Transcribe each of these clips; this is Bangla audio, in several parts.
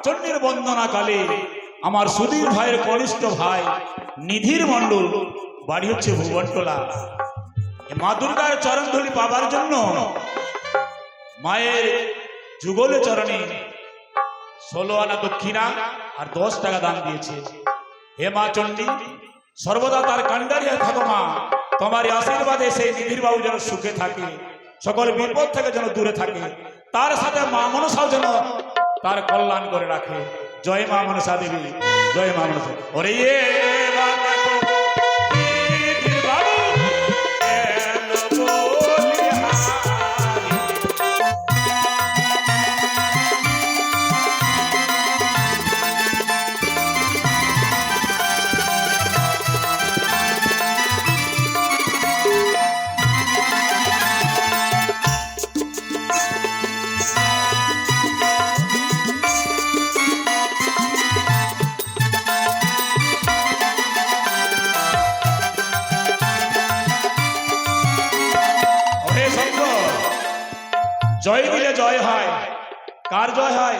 চণ্ডীর বন্দনা কালে আমার সুধীর ভাইয়ের কনিষ্ঠ ভাই নিধির মণ্ডল, বাড়ি হচ্ছে ভুবনটোলা। মা দুর্গার চরণধূলি পাবার জন্য মায়ের যুগলে চরণে 16 আনা দক্ষিণা আর 10 টাকা দান দিয়েছে। হে মা চণ্ডী, সর্বদা তার কান্ডারিয়া থাকো মা, তোমার আশীর্বাদে সেই নিধির বাবু যেন সুখে থাকে, সকল বিপদ থেকে যেন দূরে থাকে, তার সাথে মা মনসাও যেন তার কল্যাণ করে রাখে। জয় মা মনসা দেবী, জয় মা মনসা। ওরে জয় দিলে জয় হয়, কার জয় হয়?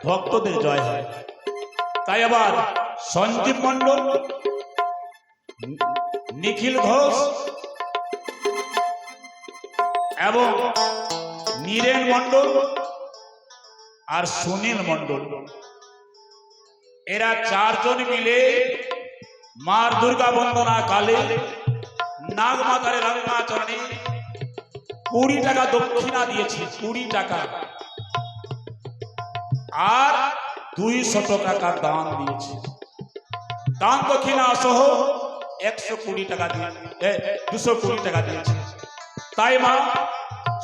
ভক্তদের জয় হয়। তাই আবার সঞ্জীব মণ্ডল, নিখিল ঘোষ এবং নীরেন মণ্ডল আর সুনীল মণ্ডল, এরা 4 জন মিলে মার দুর্গা বন্দনা কালে নাগমাতার রঙ্গাচরণে 20 টাকা দক্ষিণা দিয়েছে, 20 টাকা, আর 200 টাকা দান দিয়েছে। দান দক্ষিণা সহ 120 টাকা দিয়ে 220 টাকা দিয়েছে। তাই মা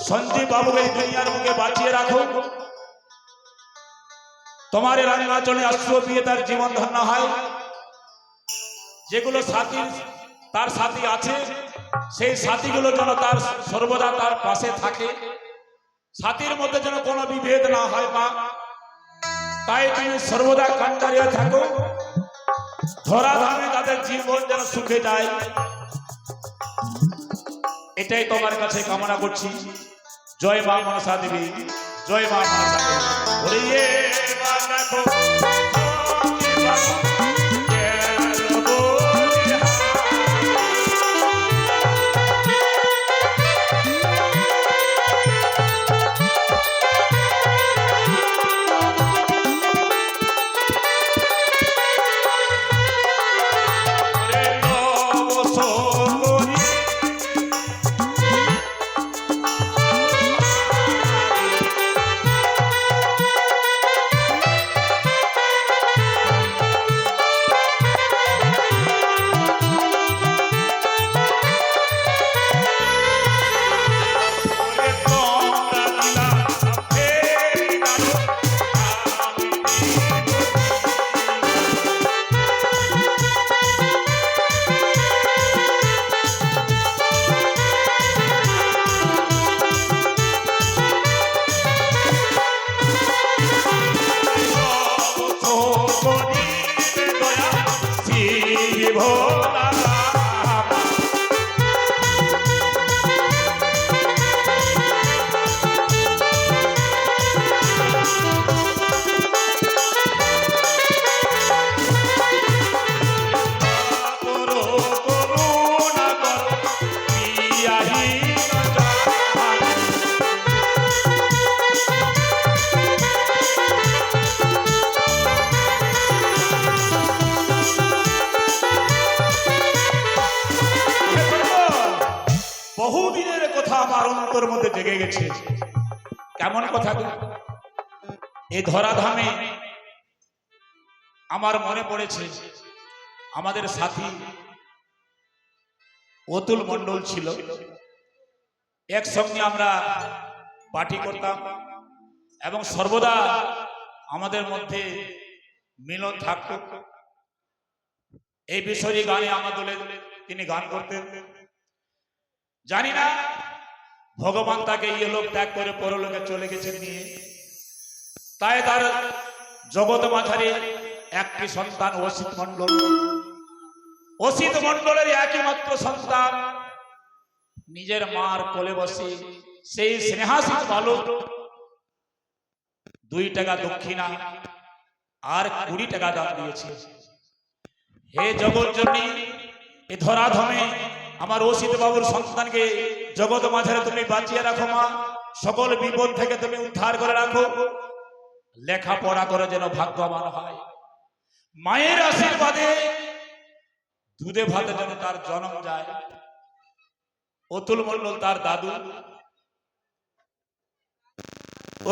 সঞ্জীব বাবুকে এই দুনিয়ার মুখে বাঁচিয়ে রাখো, তোমার রঙ্গাচরণে আশ্রয় পেয়ে তার জীবন ধন্য হয়। যেগুলো সাথী তার সাথী আছে, সেই সাথীগুলো যেন তার সর্বদা তার পাশে থাকে, সাথীর মধ্যে যেন কোনো বিভেদ না হয় মা। তাই তুমি সর্বদা কান্ডারিয়া থাকো, ধরাধামে তাদের জীবন যেন সুখে যায়, এটাই তোমার কাছে কামনা করছি। জয় মা মনসা দেবী, জয় মা মনসা দেবী। বহুদিনের কথা আমার অন্তর মধ্যে জেগে গেছে। কেমন কথা? এই ধরাধামে আমার মনে পড়েছে আমাদের সাথী অতুল মণ্ডল ছিল, একসঙ্গে আমরা পার্টি করতাম এবং সর্বদা আমাদের মধ্যে মিলন থাকত। এই বিষয়ে গানে আমাদের তিনি গান করতেন। জানি না ভগবান তাকে ইহলোক ত্যাগ করে পরলোকে চলে গেছেন নিয়ে, তাই তার জগৎ মাঝারে একটি সন্তান অসিত মণ্ডল। অসিত মণ্ডলের একই মাত্র সন্তান নিজের মার কোলে বসে সেই স্নেহাশীষ বালক 2 টাকা দক্ষিণা আর 20 টাকা দান দিয়েছে। হে জগৎ জননী, এ ধরাধামে আমার অসিত বাবুর সন্তানকে জগৎ মাঝারে তুমি বাঁচিয়ে রাখো মা, সকল বিপদ থেকে তুমি উদ্ধার করে রাখো, লেখাপড়া করে যেন ভাগ্যবান হয়, মায়ের আশীর্বাদে দুধে ভাতে যেন তার জন্ম যায়। অতুল মণ্ডল তার দাদু।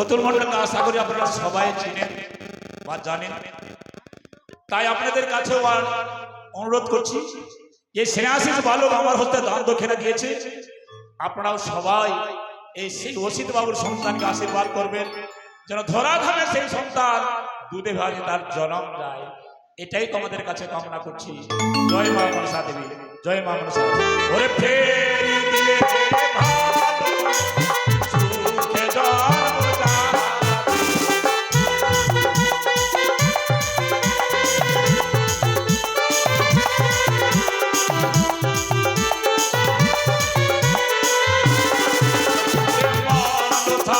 অতুল মণ্ডলকে আশা করি আপনারা সবাই চিনেন বা জানেন, তাই আপনাদের কাছেও অনুরোধ করছি, যে স্নেহাশীষ বালক আমার হস্তে দান দক্ষিণা দিয়েছে, আপনারাও সবাই এই সেই অসিত বাবুর সন্তানকে আশীর্বাদ করবেন, যেন ধরাধামে সেই সন্তান দুধে ভাতে তার জন্ম যায়। এটাই তোমাদের কাছে কামনা করছি। জয় মা মনসা দেবী, জয় মা মনসা। ওরে ফেরি দিলে ভালো, সুখে জন্ম যায়। মনসা